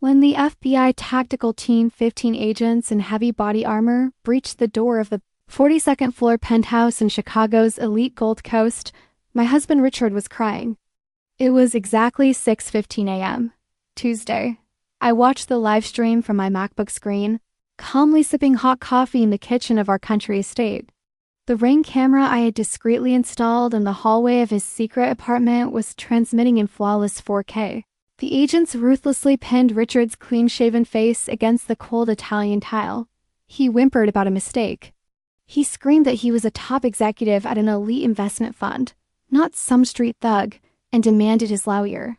When the FBI tactical team, 15 agents in heavy body armor, breached the door of the 42nd floor penthouse in Chicago's elite Gold Coast, my husband Richard was crying. It was exactly 6:15 a.m. Tuesday. I watched the live stream from my MacBook screen, calmly sipping hot coffee in the kitchen of our country estate. The Ring camera I had discreetly installed in the hallway of his secret apartment was transmitting in flawless 4K. The agents ruthlessly pinned Richard's clean-shaven face against the cold Italian tile. He whimpered about a mistake. He screamed that he was a top executive at an elite investment fund, not some street thug, and demanded his lawyer.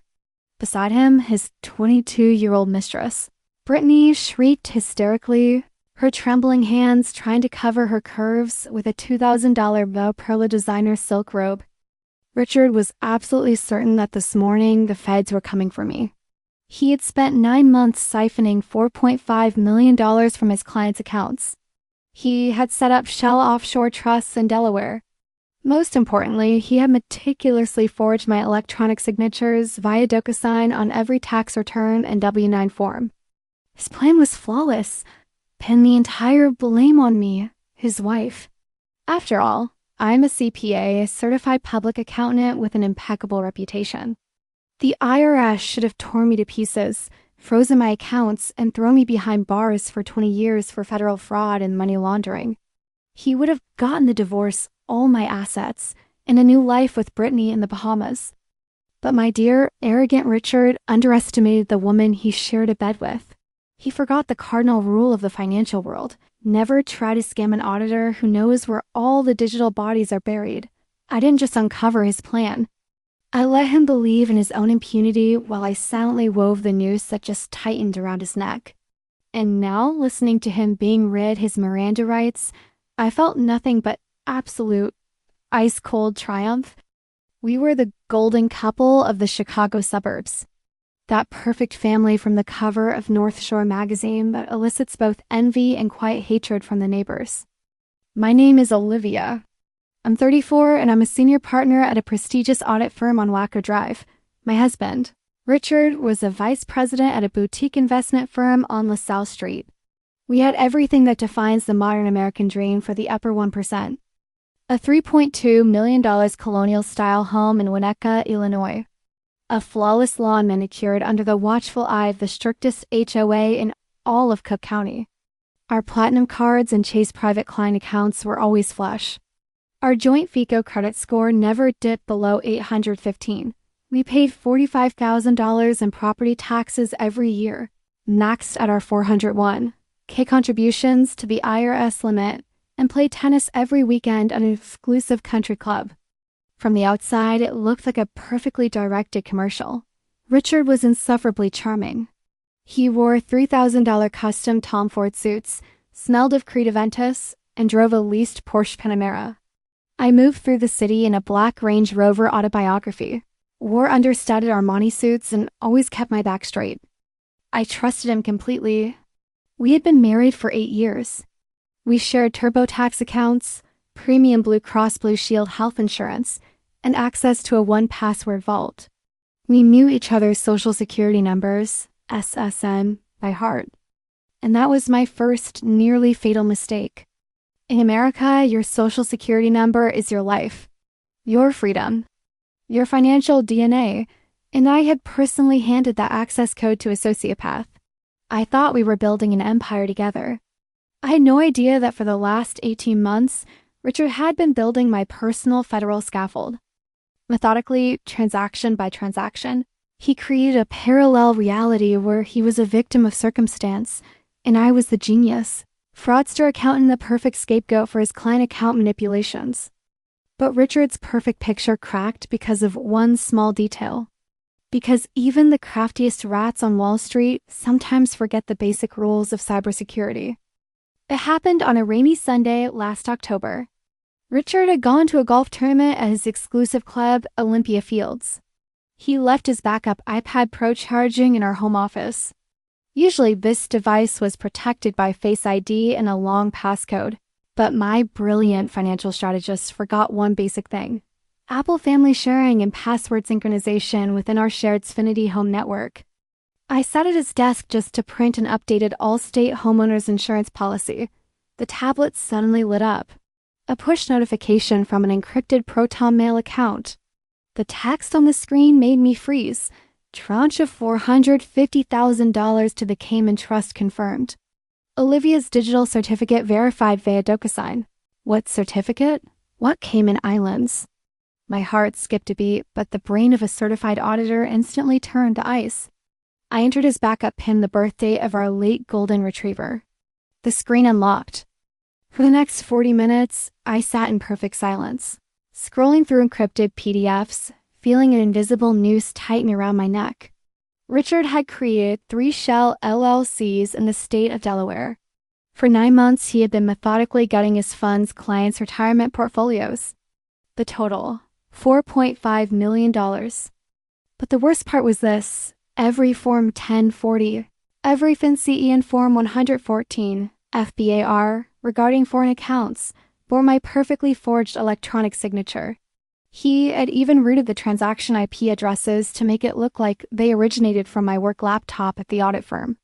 Beside him, his 22-year-old mistress. Brittany shrieked hysterically, her trembling hands trying to cover her curves with a $2,000 Beau Perla designer silk robe. Richard was absolutely certain that this morning the feds were coming for me. He had spent 9 months siphoning $4.5 million from his clients' accounts. He had set up shell offshore trusts in Delaware. Most importantly, he had meticulously forged my electronic signatures via DocuSign on every tax return and W-9 form. His plan was flawless. Pin the entire blame on me, his wife. After all, I'm a CPA, a certified public accountant with an impeccable reputation. The IRS should have torn me to pieces, frozen my accounts, and thrown me behind bars for 20 years for federal fraud and money laundering. He would have gotten the divorce, all my assets, and a new life with Brittany in the Bahamas. But my dear, arrogant Richard underestimated the woman he shared a bed with. He forgot the cardinal rule of the financial world. Never try to scam an auditor who knows where all the digital bodies are buried. I didn't just uncover his plan. I let him believe in his own impunity while I silently wove the noose that just tightened around his neck. And now, listening to him being read his Miranda rights, I felt nothing but absolute, ice-cold triumph. We were the golden couple of the Chicago suburbs. That perfect family from the cover of North Shore magazine that elicits both envy and quiet hatred from the neighbors. My name is Olivia. I'm 34 and I'm a senior partner at a prestigious audit firm on Wacker Drive. My husband, Richard, was a vice president at a boutique investment firm on LaSalle Street. We had everything that defines the modern American dream for the upper 1%. A $3.2 million colonial-style home in Winnetka, Illinois. A flawless lawn manicured under the watchful eye of the strictest HOA in all of Cook County. Our platinum cards and Chase private client accounts were always flush. Our joint FICO credit score never dipped below 815. We paid $45,000 in property taxes every year, maxed at our 401, K contributions to the IRS limit, and played tennis every weekend at an exclusive country club. From the outside, it looked like a perfectly directed commercial. Richard was insufferably charming. He wore $3,000 custom Tom Ford suits, smelled of Creed Aventus, and drove a leased Porsche Panamera. I moved through the city in a black Range Rover autobiography, wore understudded Armani suits, and always kept my back straight. I trusted him completely. We had been married for 8 years. We shared TurboTax accounts, premium Blue Cross Blue Shield health insurance, and access to a 1-password vault. We knew each other's social security numbers, SSN, by heart. And that was my first nearly fatal mistake. In America, your social security number is your life, your freedom, your financial DNA, and I had personally handed that access code to a sociopath. I thought we were building an empire together. I had no idea that for the last 18 months, Richard had been building my personal federal scaffold. Methodically, transaction by transaction, he created a parallel reality where he was a victim of circumstance, and I was the genius, fraudster accountant, the perfect scapegoat for his client account manipulations. But Richard's perfect picture cracked because of one small detail. Because even the craftiest rats on Wall Street sometimes forget the basic rules of cybersecurity. It happened on a rainy Sunday last October. Richard had gone to a golf tournament at his exclusive club, Olympia Fields. He left his backup iPad Pro charging in our home office. Usually this device was protected by Face ID and a long passcode, but my brilliant financial strategist forgot one basic thing: Apple family sharing and password synchronization within our shared Xfinity home network. I sat at his desk just to print an updated Allstate homeowners insurance policy. The tablet suddenly lit up. A push notification from an encrypted Proton Mail account. The text on the screen made me freeze. Tranche of $450,000 to the Cayman Trust confirmed. Olivia's digital certificate verified via DocuSign. What certificate? What Cayman Islands? My heart skipped a beat, but the brain of a certified auditor instantly turned to ice. I entered his backup PIN, the birthday of our late golden retriever. The screen unlocked. For the next 40 minutes, I sat in perfect silence, scrolling through encrypted PDFs, feeling an invisible noose tighten around my neck. Richard had created 3 shell LLCs in the state of Delaware. For 9 months, he had been methodically gutting his fund's clients' retirement portfolios. The total, $4.5 million. But the worst part was this: every Form 1040, every FinCEN Form 114, FBAR, regarding foreign accounts, bore my perfectly forged electronic signature. He had even routed the transaction IP addresses to make it look like they originated from my work laptop at the audit firm.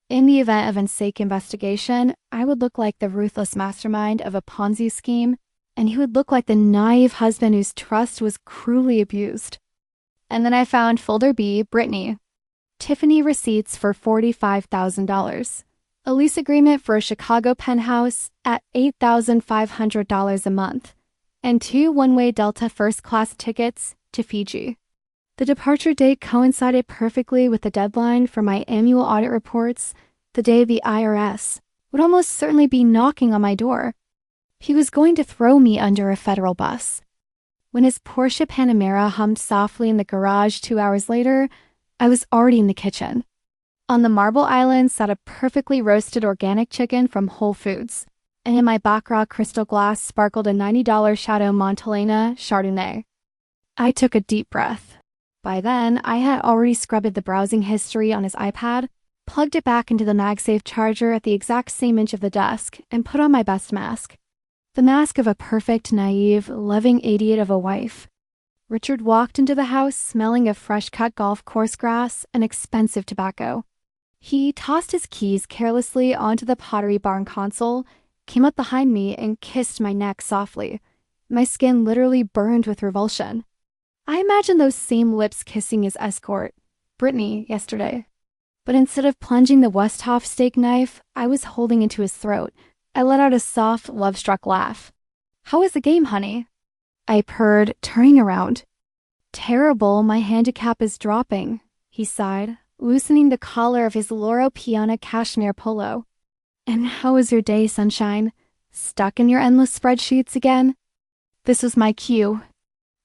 In the event of an SAIC investigation, I would look like the ruthless mastermind of a Ponzi scheme, and he would look like the naive husband whose trust was cruelly abused. And then I found folder B, Brittany. Tiffany receipts for $45,000. A lease agreement for a Chicago penthouse at $8,500 a month, and 2 one-way Delta first-class tickets to Fiji. The departure date coincided perfectly with the deadline for my annual audit reports, the day the IRS would almost certainly be knocking on my door. He was going to throw me under a federal bus. When his Porsche Panamera hummed softly in the garage 2 hours later, I was already in the kitchen. On the Marble Island sat a perfectly roasted organic chicken from Whole Foods, and in my Baccarat crystal glass sparkled a $90 Chateau Montelena Chardonnay. I took a deep breath. By then, I had already scrubbed the browsing history on his iPad, plugged it back into the MagSafe charger at the exact same inch of the desk, and put on my best mask. The mask of a perfect, naive, loving idiot of a wife. Richard walked into the house smelling of fresh-cut golf course grass and expensive tobacco. He tossed his keys carelessly onto the Pottery Barn console, came up behind me, and kissed my neck softly. My skin literally burned with revulsion. I imagined those same lips kissing his escort, Brittany, yesterday. But instead of plunging the Westhoff steak knife, I was holding into his throat. I let out a soft, love-struck laugh. "How was the game, honey?" I purred, turning around. "Terrible, my handicap is dropping," he sighed, loosening the collar of his Loro Piana cashmere polo. "And how was your day, sunshine? Stuck in your endless spreadsheets again?" This was my cue.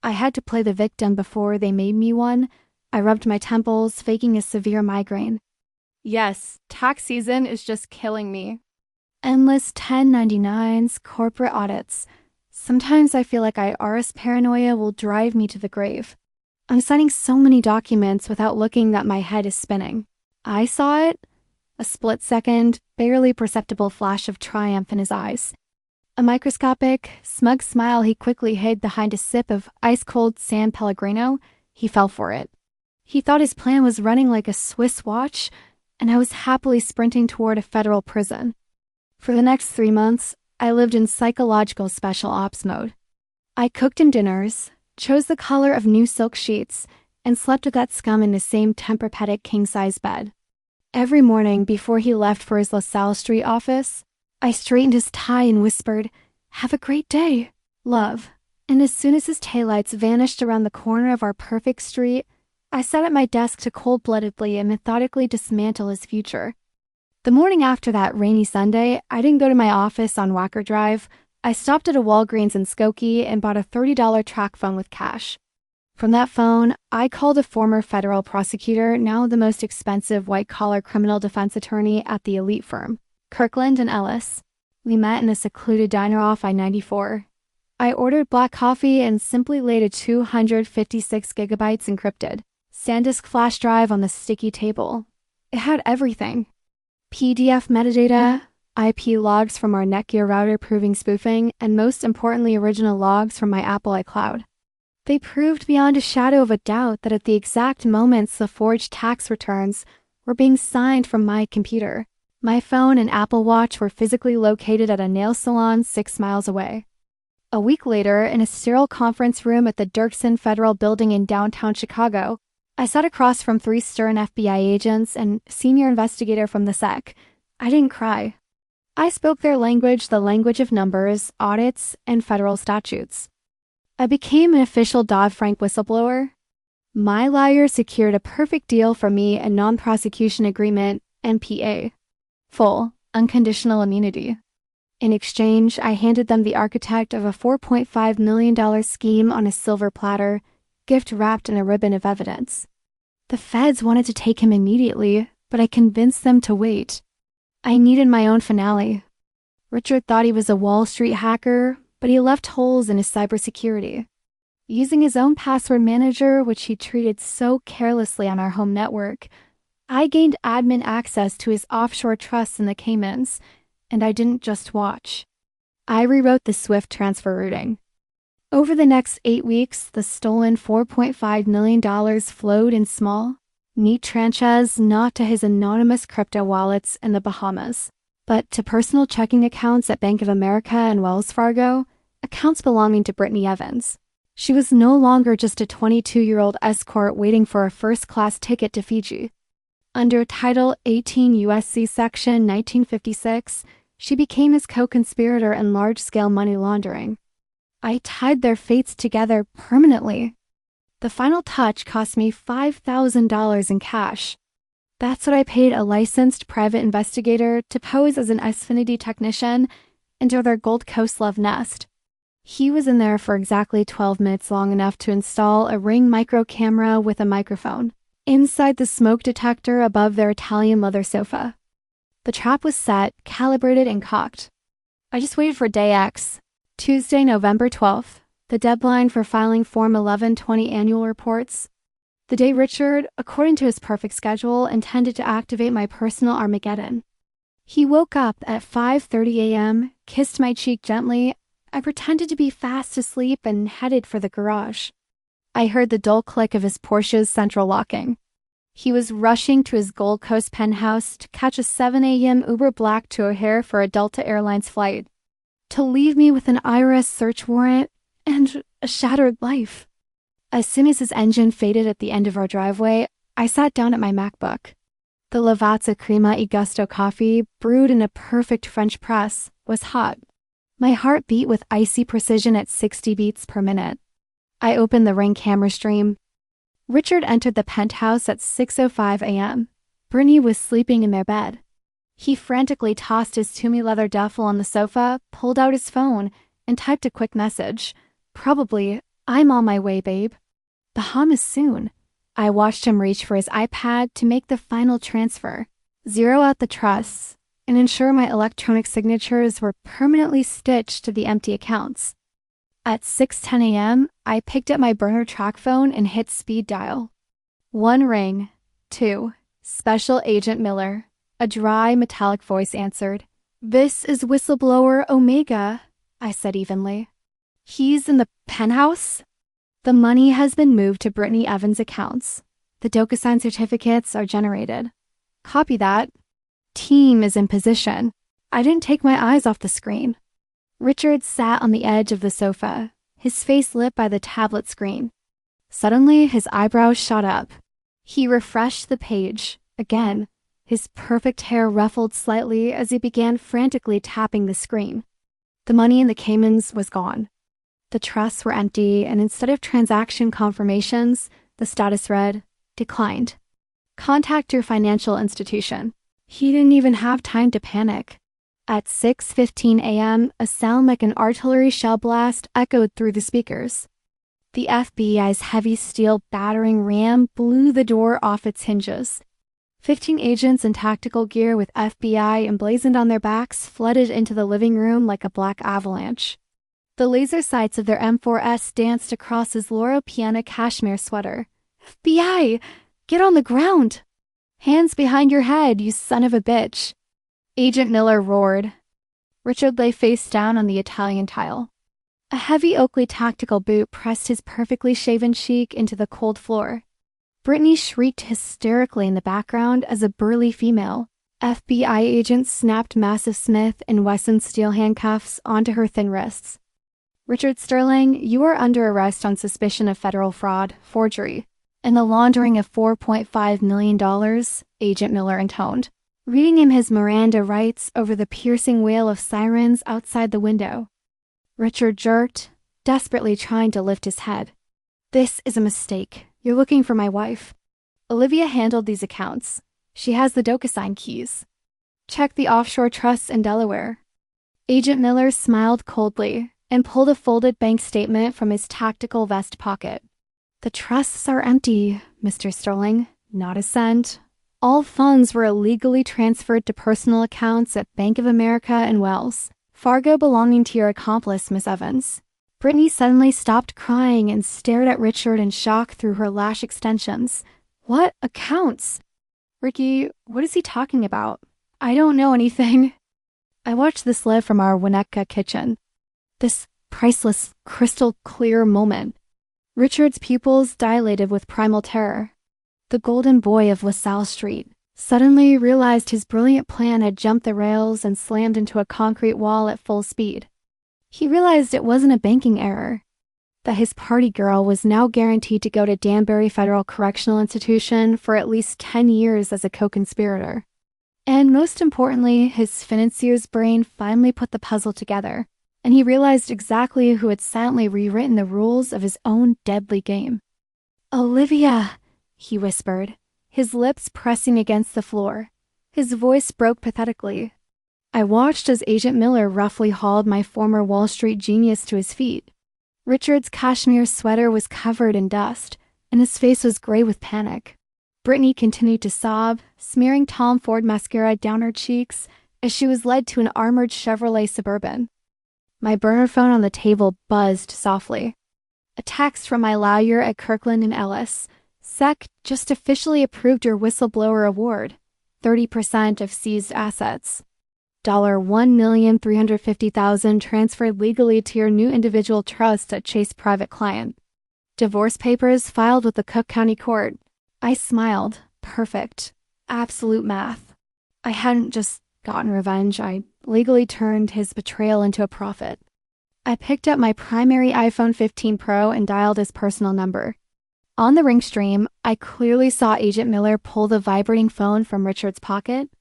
I had to play the victim before they made me one. I rubbed my temples, faking a severe migraine. Yes, tax season is just killing me. Endless 1099s, corporate audits. Sometimes I feel like IRS paranoia will drive me to the grave. I'm signing so many documents without looking that my head is spinning. I saw it. A split-second, barely perceptible flash of triumph in his eyes. A microscopic, smug smile he quickly hid behind a sip of ice-cold San Pellegrino. He fell for it. He thought his plan was running like a Swiss watch, and I was happily sprinting toward a federal prison. For the next 3 months, I lived in psychological special ops mode. I cooked him dinners, chose the color of new silk sheets, and slept with that scum in the same Tempur-Pedic king-size bed. Every morning before he left for his LaSalle Street office, I straightened his tie and whispered, "Have a great day, love." And as soon as his taillights vanished around the corner of our perfect street, I sat at my desk to cold-bloodedly and methodically dismantle his future. The morning after that rainy Sunday, I didn't go to my office on Wacker Drive. I stopped at a Walgreens in Skokie and bought a $30 track phone with cash. From that phone, I called a former federal prosecutor, now the most expensive white-collar criminal defense attorney at the elite firm, Kirkland & Ellis. We met in a secluded diner off I-94. I ordered black coffee and simply laid a 256 gigabytes encrypted SanDisk flash drive on the sticky table. It had everything. PDF metadata, IP logs from our Netgear router proving spoofing, and most importantly, original logs from my Apple iCloud. They proved beyond a shadow of a doubt that at the exact moments the forged tax returns were being signed from my computer. My phone and Apple Watch were physically located at a nail salon 6 miles away. A week later, in a sterile conference room at the Dirksen Federal Building in downtown Chicago, I sat across from 3 stern FBI agents and senior investigator from the SEC. I didn't cry. I spoke their language, the language of numbers, audits, and federal statutes. I became an official Dodd-Frank whistleblower. My lawyer secured a perfect deal for me, a non-prosecution agreement, NPA. Full, unconditional immunity. In exchange, I handed them the architect of a $4.5 million scheme on a silver platter, gift wrapped in a ribbon of evidence. The feds wanted to take him immediately, but I convinced them to wait. I needed my own finale. Richard thought he was a Wall Street hacker, but he left holes in his cybersecurity. Using his own password manager, which he treated so carelessly on our home network, I gained admin access to his offshore trusts in the Caymans, and I didn't just watch. I rewrote the SWIFT transfer routing. Over the next 8 weeks, the stolen $4.5 million flowed in small, neat tranches not to his anonymous crypto wallets in the Bahamas, but to personal checking accounts at Bank of America and Wells Fargo, accounts belonging to Brittany Evans. She was no longer just a 22-year-old escort waiting for a first-class ticket to Fiji. Under Title 18 U.S.C. Section 1956, she became his co-conspirator in large-scale money laundering. I tied their fates together permanently. The final touch cost me $5,000 in cash. That's what I paid a licensed private investigator to pose as an Xfinity technician into their Gold Coast love nest. He was in there for exactly 12 minutes, long enough to install a Ring micro camera with a microphone inside the smoke detector above their Italian leather sofa. The trap was set, calibrated, and cocked. I just waited for day X, Tuesday, November 12th, the deadline for filing Form 1120 annual reports. The day Richard, according to his perfect schedule, intended to activate my personal Armageddon. He woke up at 5:30 a.m., kissed my cheek gently. I pretended to be fast asleep and headed for the garage. I heard the dull click of his Porsche's central locking. He was rushing to his Gold Coast penthouse to catch a 7 a.m. Uber Black to O'Hare for a Delta Airlines flight, to leave me with an IRS search warrant and a shattered life. As soon as his engine faded at the end of our driveway, I sat down at my MacBook. The Lavazza Crema e Gusto coffee, brewed in a perfect French press, was hot. My heart beat with icy precision at 60 beats per minute. I opened the Ring camera stream. Richard entered the penthouse at 6:05 a.m. Brittany was sleeping in their bed. He frantically tossed his Toomey leather duffel on the sofa, pulled out his phone, and typed a quick message. Probably, "I'm on my way, babe." Bahamas soon. I watched him reach for his iPad to make the final transfer, zero out the trusts, and ensure my electronic signatures were permanently stitched to the empty accounts. At 6:10 a.m., I picked up my burner track phone and hit speed dial. 1 ring. 2. Special Agent Miller. A dry, metallic voice answered. "This is whistleblower Omega," I said evenly. "He's in the penthouse?" "The money has been moved to Brittany Evans' accounts. The DocuSign certificates are generated." "Copy that." "Team is in position." I didn't take my eyes off the screen. Richard sat on the edge of the sofa, his face lit by the tablet screen. Suddenly, his eyebrows shot up. He refreshed the page. Again, his perfect hair ruffled slightly as he began frantically tapping the screen. The money in the Caymans was gone. The trusts were empty, and instead of transaction confirmations, the status read, "Declined. Contact your financial institution." He didn't even have time to panic. At 6:15 a.m., a sound like an artillery shell blast echoed through the speakers. The FBI's heavy steel battering ram blew the door off its hinges. 15 agents in tactical gear with FBI emblazoned on their backs flooded into the living room like a black avalanche. The laser sights of their M4S danced across his Loro Piana cashmere sweater. "FBI! Get on the ground! Hands behind your head, you son of a bitch!" Agent Miller roared. Richard lay face down on the Italian tile. A heavy Oakley tactical boot pressed his perfectly shaven cheek into the cold floor. Brittany shrieked hysterically in the background as a burly female FBI agent snapped massive Smith & Wesson steel handcuffs onto her thin wrists. "Richard Sterling, you are under arrest on suspicion of federal fraud, forgery, and the laundering of $4.5 million, Agent Miller intoned, reading him his Miranda rights over the piercing wail of sirens outside the window. Richard jerked, desperately trying to lift his head. "This is a mistake. You're looking for my wife. Olivia handled these accounts. She has the DocuSign keys. Check the offshore trusts in Delaware." Agent Miller smiled coldly and pulled a folded bank statement from his tactical vest pocket. "The trusts are empty, Mr. Sterling. Not a cent. All funds were illegally transferred to personal accounts at Bank of America and Wells Fargo belonging to your accomplice, Miss Evans." Brittany suddenly stopped crying and stared at Richard in shock through her lash extensions. "What accounts?" "Ricky, what is he talking about? I don't know anything." I watched this live from our Winnetka kitchen. This priceless, crystal clear moment. Richard's pupils dilated with primal terror. The golden boy of LaSalle Street suddenly realized his brilliant plan had jumped the rails and slammed into a concrete wall at full speed. He realized it wasn't a banking error, that his party girl was now guaranteed to go to Danbury Federal Correctional Institution for at least 10 years as a co-conspirator. And most importantly, his financier's brain finally put the puzzle together, and he realized exactly who had silently rewritten the rules of his own deadly game. "Olivia," he whispered, his lips pressing against the floor. His voice broke pathetically. I watched as Agent Miller roughly hauled my former Wall Street genius to his feet. Richard's cashmere sweater was covered in dust, and his face was gray with panic. Brittany continued to sob, smearing Tom Ford mascara down her cheeks as she was led to an armored Chevrolet Suburban. My burner phone on the table buzzed softly. A text from my lawyer at Kirkland & Ellis. "SEC just officially approved your whistleblower award. 30% of seized assets. $1,350,000 transferred legally to your new individual trust at Chase Private Client. Divorce papers filed with the Cook County Court." I smiled. Perfect. Absolute math. I hadn't just gotten revenge. I legally turned his betrayal into a profit. I picked up my primary iPhone 15 Pro and dialed his personal number. On the ring stream, I clearly saw Agent Miller pull the vibrating phone from Richard's pocket.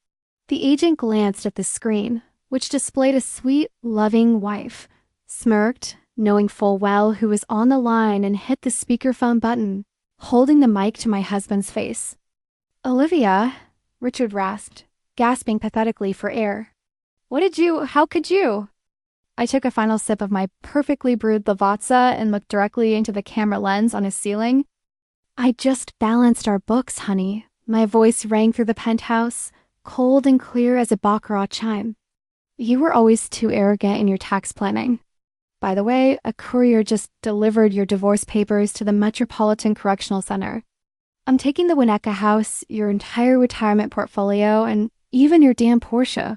The agent glanced at the screen, which displayed a sweet, loving wife, smirked, knowing full well who was on the line, and hit the speakerphone button, holding the mic to my husband's face. "Olivia," Richard rasped, gasping pathetically for air. How could you?" I took a final sip of my perfectly brewed Lavazza and looked directly into the camera lens on his ceiling. "I just balanced our books, honey." My voice rang through the penthouse, cold and clear as a baccarat chime. "You were always too arrogant in your tax planning. By the way, a courier just delivered your divorce papers to the Metropolitan Correctional Center. I'm taking the Winnetka house, your entire retirement portfolio, and even your damn Porsche.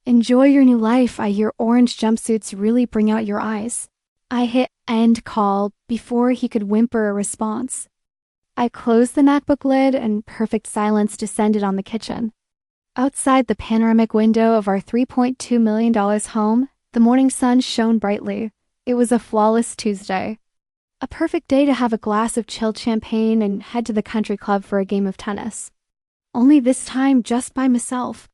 Enjoy your new life. I hear orange jumpsuits really bring out your eyes." I hit end call before he could whimper a response. I closed the MacBook lid and perfect silence descended on the kitchen. Outside the panoramic window of our $3.2 million home, the morning sun shone brightly. It was a flawless Tuesday. A perfect day to have a glass of chilled champagne and head to the country club for a game of tennis. Only this time just by myself.